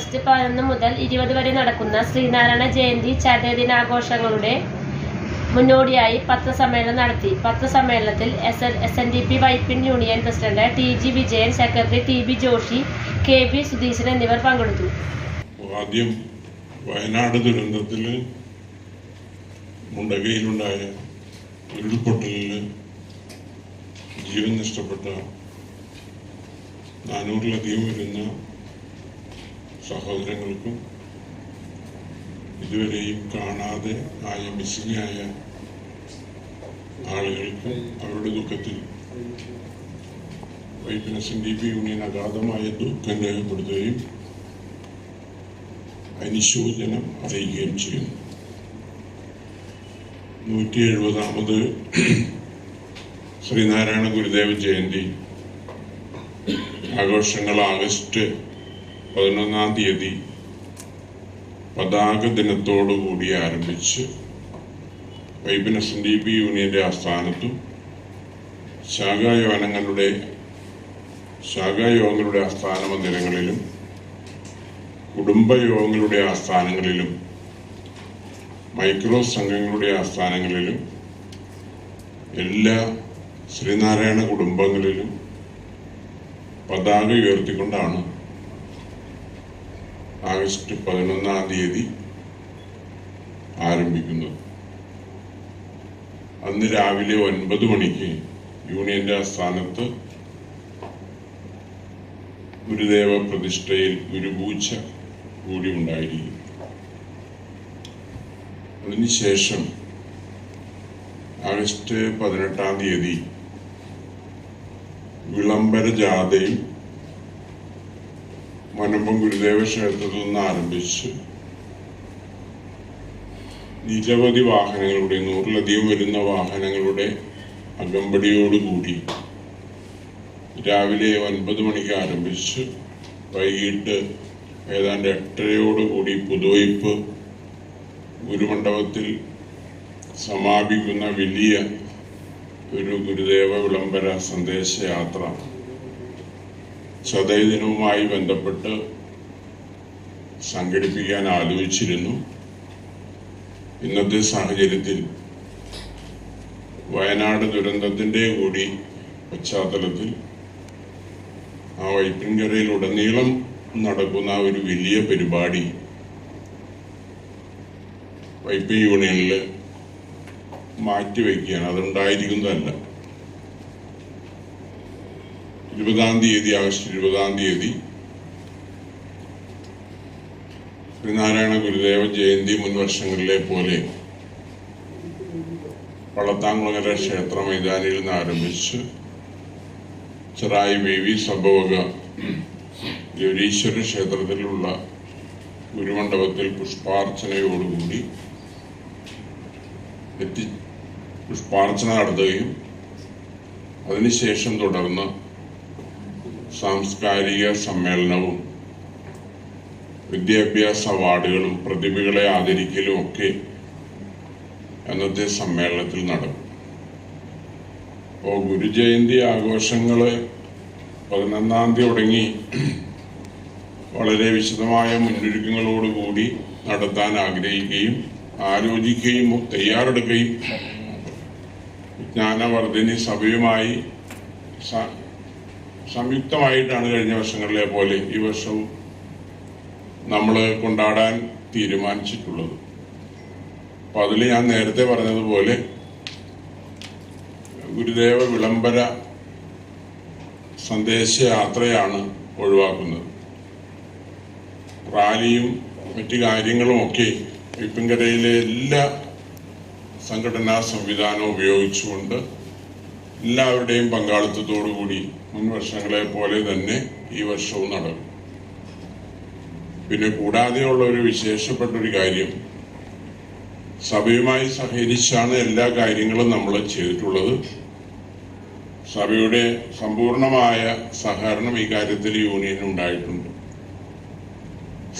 August 11 മുതൽ 20 വരെ നടക്കുന്ന ശ്രീനാരായണ ജയന്തി ചതയദിനാഘോഷങ്ങളുടെ മുന്നോടിയായി പത്രസമ്മേളനം നടത്തി. പത്രസമ്മേളനത്തിൽ SNDP Vypin union president TG Vijayan, secretary TB Joshi, KB Sudheeshan എന്നിവർ പങ്കെടുത്തു. ആദ്യം വയനാട് ദുരന്തത്തിൽ മുണ്ടകയിലുണ്ടായ ഉരുൾപൊട്ടലിൽ ജീവൻ നഷ്ടപ്പെട്ട 400-ലധികം വരുന്ന സഹോദരങ്ങൾക്കും ഇതുവരെയും കാണാതെ ആയ മിസ്സിംഗ് ആയ ആളുകൾക്കും അവരുടെ ദുഃഖത്തിൽ വൈപ്പിൻ SNDP യൂണിയൻ അഗാധമായ ദുഃഖം രേഖപ്പെടുത്തുകയും അനുശോചനം അറിയിക്കുകയും ചെയ്യുന്നു. 170ാമത് ശ്രീനാരായണ ഗുരുദേവ ജയന്തി ആഘോഷങ്ങൾ ആഗസ്റ്റ് 11-ാം തീയതി പതാക ദിനത്തോടുകൂടി ആരംഭിച്ച് വൈപ്പിൻ SNDP യൂണിയന്റെ ആസ്ഥാനത്തും ശാഖായോഗങ്ങളുടെ ആസ്ഥാന മന്ദിരങ്ങളിലും കുടുംബയോഗങ്ങളുടെ ആസ്ഥാനങ്ങളിലും മൈക്രോ സംഘങ്ങളുടെ ആസ്ഥാനങ്ങളിലും എല്ലാ ശ്രീനാരായണ കുടുംബങ്ങളിലും പതാക ഉയർത്തിക്കൊണ്ടാണ് ആഗസ്റ്റ് 11-ാം തീയതി ആരംഭിക്കുന്നത്. അന്ന് രാവിലെ 9 മണിക്ക് യൂണിയന്റെ ആസ്ഥാനത്ത് ഗുരുദേവ പ്രതിഷ്ഠയിൽ ഗുരുപൂജ കൂടി ഉണ്ടായിരിക്കും. അതിനുശേഷം ആഗസ്റ്റ് 18-ാം തീയതി വിളംബര ജാഥയും മനമ്പം ഗുരുദേവ ക്ഷേത്രത്തിൽ നിന്ന് ആരംഭിച്ച് നിരവധി വാഹനങ്ങളുടെ 100-ലധികം വരുന്ന വാഹനങ്ങളുടെ അകമ്പടിയോടുകൂടി രാവിലെ 9 മണിക്ക് ആരംഭിച്ച് വൈകിട്ട് ഏതാണ്ട് 8:30യോടുകൂടി പുതുവൈപ്പ് ഗുരുമണ്ഡപത്തിൽ സമാപിക്കുന്ന വലിയ ഒരു ഗുരുദേവ വിളംബര സന്ദേശയാത്ര ചതയദിനവുമായി ബന്ധപ്പെട്ട് സംഘടിപ്പിക്കാൻ ആലോചിച്ചിരുന്നു. ഇന്നത്തെ സാഹചര്യത്തിൽ വയനാട് ദുരന്തത്തിന്റെ കൂടി പശ്ചാത്തലത്തിൽ ആ വൈപ്പിൻകരയിലുടനീളം നടക്കുന്ന ഒരു വലിയ പരിപാടി വൈപ്പിൻ യൂണിയനിൽ മാറ്റിവെക്കുകയാണ്. അതുണ്ടായിരിക്കുന്നതല്ല. 20-ാം തീയതി ആഗസ്റ്റ് 20-ാം തീയതി ശ്രീനാരായണ ഗുരുദേവ ജയന്തി മുൻ വർഷങ്ങളിലെ പോലെ പള്ളത്താംകുളങ്ങര ക്ഷേത്ര മൈതാനിയിൽ നിന്ന് ആരംഭിച്ച് ചെറായി വേവി സഭവക ഗൗരീശ്വര ക്ഷേത്രത്തിലുള്ള ഗുരുമണ്ഡപത്തിൽ പുഷ്പാർച്ചനയോടുകൂടി പുഷ്പാർച്ചന നടത്തുകയും അതിനുശേഷം തുടർന്ന് സാംസ്കാരിക സമ്മേളനവും വിദ്യാഭ്യാസ അവാർഡുകളും പ്രതിഭകളെ ആദരിക്കലും ഒക്കെ അന്നത്തെ സമ്മേളനത്തിൽ നടക്കും. അപ്പോൾ ഗുരുജയന്തി ആഘോഷങ്ങള് 11-ാം തീയതി തുടങ്ങി വളരെ വിശദമായ മുന്നൊരുക്കങ്ങളോടുകൂടി നടത്താൻ ആഗ്രഹിക്കുകയും ആലോചിക്കുകയും തയ്യാറെടുക്കുകയും ജ്ഞാനവർദ്ധിനി സഭയുമായി സംയുക്തമായിട്ടാണ് കഴിഞ്ഞ വർഷങ്ങളിലെ പോലെ ഈ വർഷവും നമ്മൾ കൊണ്ടാടാൻ തീരുമാനിച്ചിട്ടുള്ളത്. അപ്പൊ അതിൽ ഞാൻ നേരത്തെ പറഞ്ഞതുപോലെ ഗുരുദേവ വിളംബര സന്ദേശയാത്രയാണ് ഒഴിവാക്കുന്നത്. റാലിയും മറ്റു കാര്യങ്ങളുമൊക്കെ വൈപ്പിൻകരയിലെ എല്ലാ സംഘടനാ സംവിധാനവും ഉപയോഗിച്ചുകൊണ്ട് എല്ലാവരുടെയും പങ്കാളിത്തത്തോടുകൂടി മുൻ വർഷങ്ങളെ പോലെ തന്നെ ഈ വർഷവും നടക്കും. പിന്നെ കൂടാതെയുള്ള ഒരു വിശേഷപ്പെട്ട ഒരു കാര്യം, സഭയുമായി സഹകരിച്ചാണ് എല്ലാ കാര്യങ്ങളും നമ്മൾ ചെയ്തിട്ടുള്ളത്. സഭയുടെ സമ്പൂർണമായ സഹകരണം ഈ കാര്യത്തിൽ യൂണിയൻ ഉണ്ടായിട്ടുണ്ട്.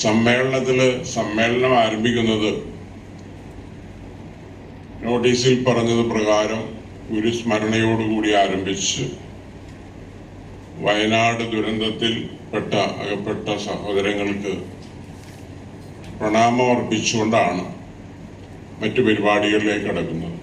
സമ്മേളനം ആരംഭിക്കുന്നത് നോട്ടീസിൽ പറഞ്ഞത് പ്രകാരം ഗുരുസ്മരണയോടുകൂടി ആരംഭിച്ച് വയനാട് ദുരന്തത്തിൽ അകപ്പെട്ട സഹോദരങ്ങൾക്ക് പ്രണാമം അർപ്പിച്ചുകൊണ്ടാണ് മറ്റു പരിപാടികളിലേക്ക് കടക്കുന്നത്.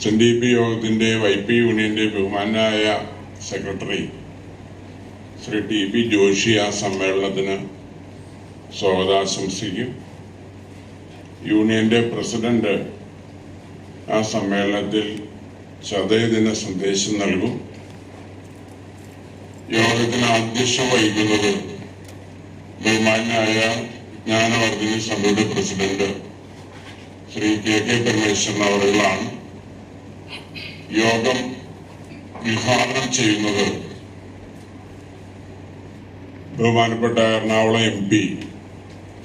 SNDP യോഗത്തിന്റെ YP യൂണിയന്റെ ബഹുമാനായ സെക്രട്ടറി ശ്രീ TP ജോഷി ആ സമ്മേളനത്തിന് സ്വാഗതാശംസിക്കും. യൂണിയന്റെ പ്രസിഡന്റ് ആ സമ്മേളനത്തിൽ ചതയദിന സന്ദേശം നൽകും. യോഗത്തിന് അധ്യക്ഷം വഹിക്കുന്നത് ബഹുമാനായ ജ്ഞാനവർദ്ധിനി സഭയുടെ പ്രസിഡന്റ് ശ്രീ KK പരമേശ്വരൻ അവരുകളാണ്. യോഗം ഉദ്ഘാടനം ചെയ്യുന്നത് ബഹുമാനപ്പെട്ട എറണാകുളം MP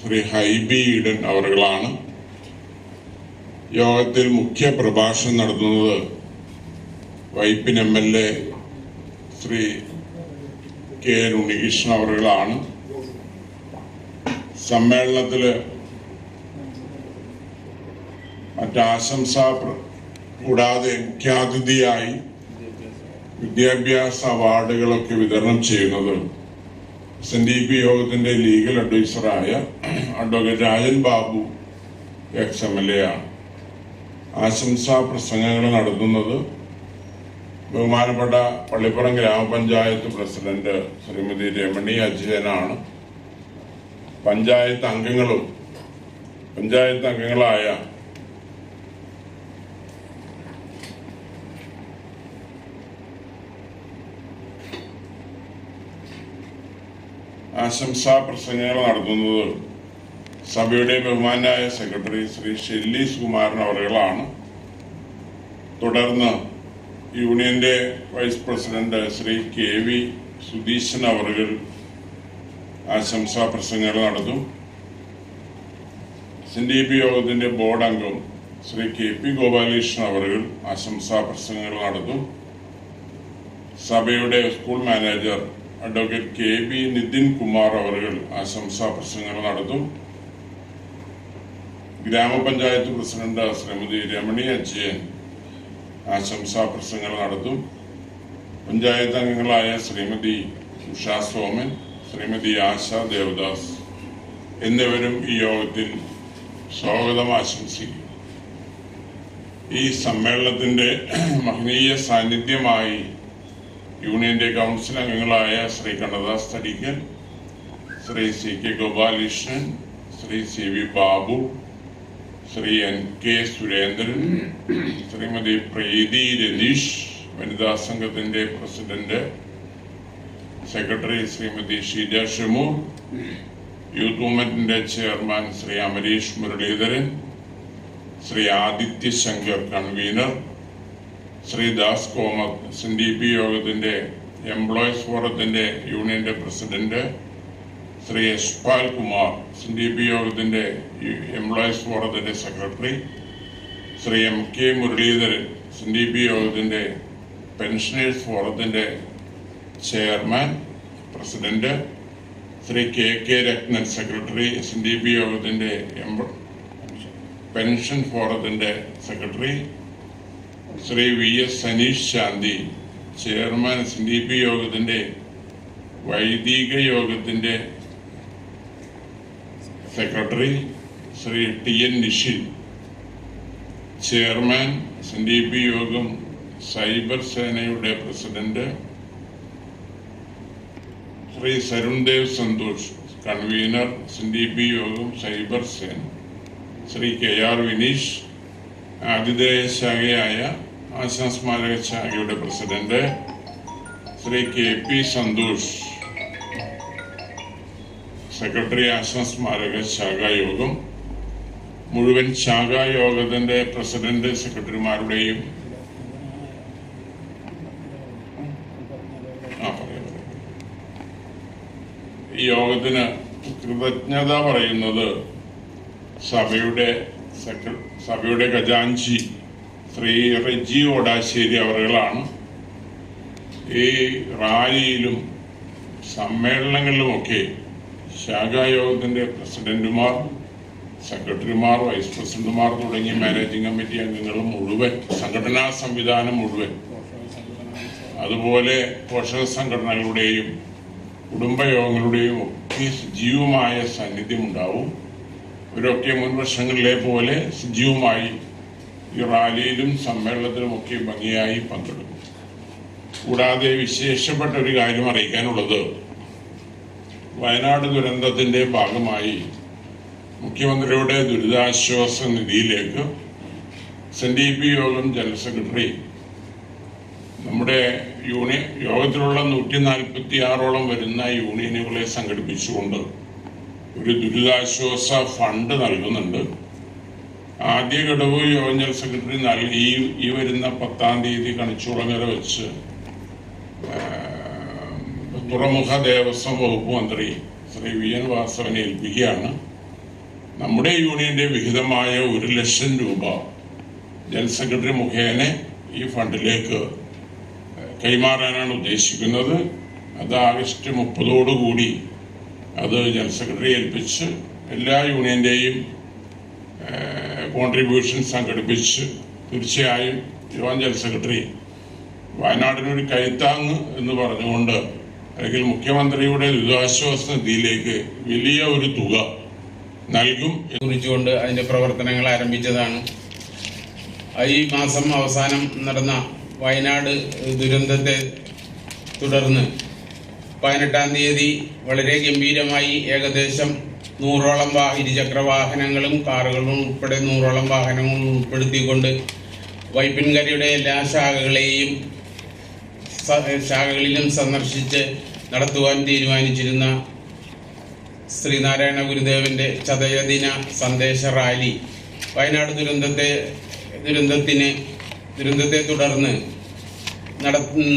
ശ്രീ ഹൈബി ഈഡൻ അവരുകളാണ്. യോഗത്തിൽ മുഖ്യ പ്രഭാഷണം നടത്തുന്നത് വൈപ്പിൻ MLA ശ്രീ K ഉണ്ണികൃഷ്ണൻ അവരുകളാണ്. സമ്മേളനത്തില് മറ്റാശംസ കൂടാതെ മുഖ്യാതിഥിയായി വിദ്യാഭ്യാസ അവാർഡുകളൊക്കെ വിതരണം ചെയ്യുന്നത് SNDP യോഗത്തിന്റെ ലീഗൽ അഡ്വൈസറായ അഡ്വക്കേറ്റ് രാജൻ ബാബു XMLA ആണ്. ആശംസാ പ്രസംഗങ്ങൾ നടത്തുന്നത് ബഹുമാനപ്പെട്ട പള്ളിപ്പുറം ഗ്രാമപഞ്ചായത്ത് പ്രസിഡന്റ് ശ്രീമതി രമണി അജയനാണ്. പഞ്ചായത്ത് അംഗങ്ങളായ ആശംസാ പ്രസംഗങ്ങൾ നടത്തുന്നത് സഭയുടെ ബഹുമാനായ സെക്രട്ടറി ശ്രീ ഷെല്ലി സുകുമാരൻ അവരുകളാണ്. തുടർന്ന് യൂണിയന്റെ vice president Shri KV Sudheeshan അവറുകൾ ആശംസാ പ്രസംഗങ്ങൾ നടത്തും. SNDP യോഗത്തിന്റെ ബോർഡ് അംഗം ശ്രീ KP ഗോപാലകൃഷ്ണൻ അവറുകൾ ആശംസാ പ്രസംഗങ്ങൾ നടത്തും. സഭയുടെ school manager advocate KB Nithin Kumar അവറുകൾ ആശംസാ പ്രസംഗങ്ങൾ നടത്തും. ഗ്രാമപഞ്ചായത്ത് പ്രസിഡന്റ് ശ്രീമതി രമണി അജയൻ ആശംസാ പ്രസംഗങ്ങൾ നടത്തും. പഞ്ചായത്ത് അംഗങ്ങളായ ശ്രീമതി ഉഷാ സോമൻ, ശ്രീമതി ആശ ദേവദാസ് എന്നിവരും ഈ യോഗത്തിൽ സ്വാഗതം ആശംസിക്കും. ഈ സമ്മേളനത്തിന്റെ മഹനീയ സാന്നിധ്യമായി യൂണിയന്റെ കൗൺസിൽ അംഗങ്ങളായ Shri Kannadas Thadikkal, Shri CK Gopalakrishnan, Shri CV Babu, Shri NK Surendran, Shrimati പ്രീതി രതീഷ്, വനിതാ സംഘത്തിന്റെ president secretary Shrimati Sheeja Shamoor, youth മൂവ്മെന്റിന്റെ chairman Shri Amareesh Muraleedharan, Shri Aditya Shankar convener, Shri Das Komath, SNDP യോഗത്തിന്റെ എംപ്ലോയീസ് ഫോറത്തിന്റെ യൂണിയന്റെ പ്രസിഡന്റ് ശ്രീ യശ്പാൽ കുമാർ, SNDP യോഗത്തിന്റെ എംപ്ലോയീസ് ഫോറത്തിന്റെ secretary Shri MK Muraleedharan, SNDP യോഗത്തിന്റെ പെൻഷനേഴ്സ് ഫോറത്തിന്റെ chairman president Shri KK Rathnan, secretary SNDP യോഗത്തിന്റെ പെൻഷൻ ഫോറത്തിന്റെ secretary Shri VS Saneesh Shanthi, chairman SNDP യോഗത്തിന്റെ വൈദിക യോഗത്തിന്റെ secretary Shri TN Nishil, chairman SNDP യോഗം സൈബർ സേനയുടെ president Shri Sarundev Santhosh, convener SNDP യോഗം സൈബർ സേന ശ്രീ KR വിനീഷ്, ആതിഥേയ ശാഖയായ ആശാസ്മാരക ശാഖയുടെ president Shri KP Santhosh, secretary ആശാസ്മാരക ശാഖായോഗം, മുഴുവൻ ശാഖായോഗത്തിന്റെ പ്രസിഡന്റ് സെക്രട്ടറിമാരുടെയും ഈ യോഗത്തിന് കൃതജ്ഞത പറയുന്നത് സഭയുടെ ഖജാൻജി ശ്രീ റെജി ഓടാശ്ശേരി അവരുകളാണ്. ഈ റാലിയിലും സമ്മേളനങ്ങളിലുമൊക്കെ ശാഖായോഗത്തിന്റെ പ്രസിഡന്റുമാർ, സെക്രട്ടറിമാർ, വൈസ് പ്രസിഡന്റുമാർ തുടങ്ങിയ മാനേജിംഗ് കമ്മിറ്റി അംഗങ്ങൾ മുഴുവൻ, സംഘടനാ സംവിധാനം മുഴുവൻ, അതുപോലെ പോഷക സംഘടനകളുടെയും കുടുംബയോഗങ്ങളുടെയും ഒക്കെ സജീവമായ സാന്നിധ്യം ഉണ്ടാവും. ഇവരൊക്കെ മുൻ വർഷങ്ങളിലെ പോലെ സജീവമായി ഈ റാലിയിലും സമ്മേളനത്തിലുമൊക്കെ ഭംഗിയായി പങ്കെടുക്കും. കൂടാതെ വിശേഷപ്പെട്ട ഒരു കാര്യം അറിയിക്കാനുള്ളത്, വയനാട് ദുരന്തത്തിന്റെ ഭാഗമായി മുഖ്യമന്ത്രിയുടെ ദുരിതാശ്വാസ നിധിയിലേക്ക് SNDP യോഗം ജനറൽ സെക്രട്ടറി നമ്മുടെ യോഗത്തിലുള്ള 146ഓളം വരുന്ന യൂണിയനുകളെ സംഘടിപ്പിച്ചുകൊണ്ട് ഒരു ദുരിതാശ്വാസ ഫണ്ട് നൽകുന്നുണ്ട്. ആദ്യ ഘടവ് യോഗം ജനറൽ സെക്രട്ടറി ഈ വരുന്ന 10-ാം തീയതി കണിച്ചുകുളങ്ങര വെച്ച് തുറമുഖ ദേവസ്വം വകുപ്പ് മന്ത്രി ശ്രീ VN വാസവനെ ഏൽപ്പിക്കുകയാണ്. നമ്മുടെ യൂണിയന്റെ വിഹിതമായ 1 ലക്ഷം രൂപ ജനറൽ സെക്രട്ടറി മുഖേന ഈ ഫണ്ടിലേക്ക് കൈമാറാനാണ് ഉദ്ദേശിക്കുന്നത്. അത് ആഗസ്റ്റ് 30ഓടുകൂടി അത് ജനറൽ സെക്രട്ടറി ഏൽപ്പിച്ച് എല്ലാ യൂണിയന്റെയും കോൺട്രിബ്യൂഷൻ സംഘടിപ്പിച്ച് തീർച്ചയായും യോഗം ജനറൽ സെക്രട്ടറി വയനാടിനൊരു കൈത്താങ് എന്ന് പറഞ്ഞുകൊണ്ട് അല്ലെങ്കിൽ മുഖ്യമന്ത്രിയുടെ ദുരിതാശ്വാസ നിധിയിലേക്ക് വലിയ ഒരു തുക നൽകും കുറിച്ചുകൊണ്ട് അതിന്റെ പ്രവർത്തനങ്ങൾ ആരംഭിച്ചതാണ്. ഈ മാസം അവസാനം നടന്ന വയനാട് ദുരന്തത്തെ തുടർന്ന് 18-ാം തീയതി വളരെ ഗംഭീരമായി ഏകദേശം 100ഓളം ഇരുചക്ര വാഹനങ്ങളും കാറുകളും ഉൾപ്പെടെ 100ഓളം വാഹനങ്ങൾ ഉൾപ്പെടുത്തിക്കൊണ്ട് വൈപ്പിൻകരയുടെ എല്ലാ ശാഖകളിലും സന്ദർശിച്ച് നടത്തുവാൻ തീരുമാനിച്ചിരുന്ന ശ്രീനാരായണ ഗുരുദേവന്റെ ചതയദിന സന്ദേശ റാലി വയനാട് ദുരന്തത്തെ തുടർന്ന്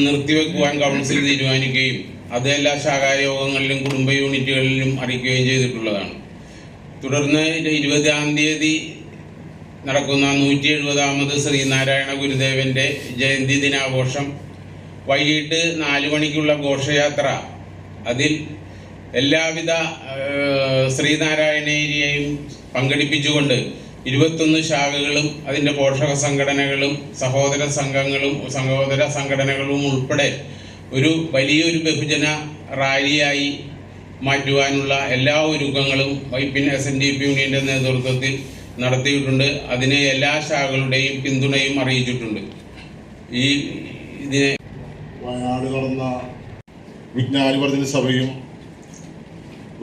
നിർത്തിവെക്കുവാൻ കൗൺസിൽ തീരുമാനിക്കുകയും അത് എല്ലാ ശാഖായോഗങ്ങളിലും കുടുംബ യൂണിറ്റുകളിലും അറിയിക്കുകയും ചെയ്തിട്ടുള്ളതാണ്. തുടർന്ന് 20-ാം തീയതി നടക്കുന്ന 170ാമത് ശ്രീനാരായണ ഗുരുദേവന്റെ ജയന്തി ദിനാഘോഷം വൈകിട്ട് 4 മണിക്കുള്ള ഘോഷയാത്ര, അതിൽ എല്ലാവിധ ശ്രീനാരായണീയരെയും പങ്കെടുപ്പിച്ചുകൊണ്ട് 21 ശാഖകളും അതിൻ്റെ പോഷക സംഘടനകളും സഹോദര സംഘടനകളും ഉൾപ്പെടെ ഒരു വലിയൊരു ബഹുജന റാലിയായി മാറ്റുവാനുള്ള എല്ലാ ഒരുക്കങ്ങളും വൈപ്പിൻ SNDP യൂണിയന്റെ നേതൃത്വത്തിൽ നടത്തിയിട്ടുണ്ട്. അതിന് എല്ലാ ശാഖകളുടെയും പിന്തുണയും അറിയിച്ചിട്ടുണ്ട്. ഇതിനെ വയനാട് നടന്ന വിജ്ഞാനവർദ്ധന സഭയും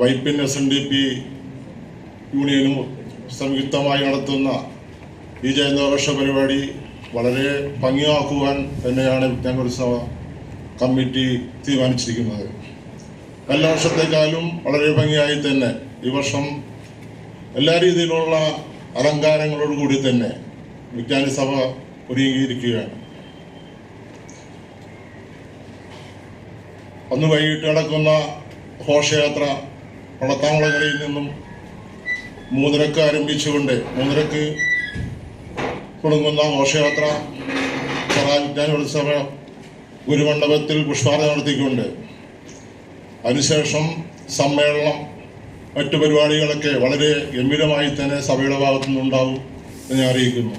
വൈപ്പിൻ SNDP യൂണിയനും സംയുക്തമായി നടത്തുന്ന ഈ ജയന്താഘോഷ പരിപാടി വളരെ ഭംഗിയാക്കുവാൻ തന്നെയാണ് വിജ്ഞാനവർദ്ധന സഭ കമ്മിറ്റി തീരുമാനിച്ചിരിക്കുന്നത്. എല്ലാ വർഷത്തേക്കാളും വളരെ ഭംഗിയായി തന്നെ ഈ വർഷം എല്ലാ രീതിയിലുള്ള അലങ്കാരങ്ങളോടുകൂടി തന്നെ വിജ്ഞാന സഭ ഒരുങ്ങിയിരിക്കുകയാണ്. അന്ന് വൈകിട്ട് നടക്കുന്ന ഘോഷയാത്ര പളത്താംകുളങ്ങളിൽ നിന്നും 3:30 ആരംഭിച്ചുകൊണ്ട് 3:30 തുടങ്ങുന്ന ഘോഷയാത്ര വിജ്ഞാന സഭ ഗുരുമണ്ഡപത്തിൽ പുഷ്പാർച്ചന നടത്തിക്കൊണ്ട് അതിനുശേഷം സമ്മേളനം, മറ്റു പരിപാടികളൊക്കെ വളരെ ഗംഭീരമായി തന്നെ സഭയുടെ ഭാഗത്തു നിന്നുണ്ടാവും എന്ന് ഞാൻ അറിയിക്കുന്നു.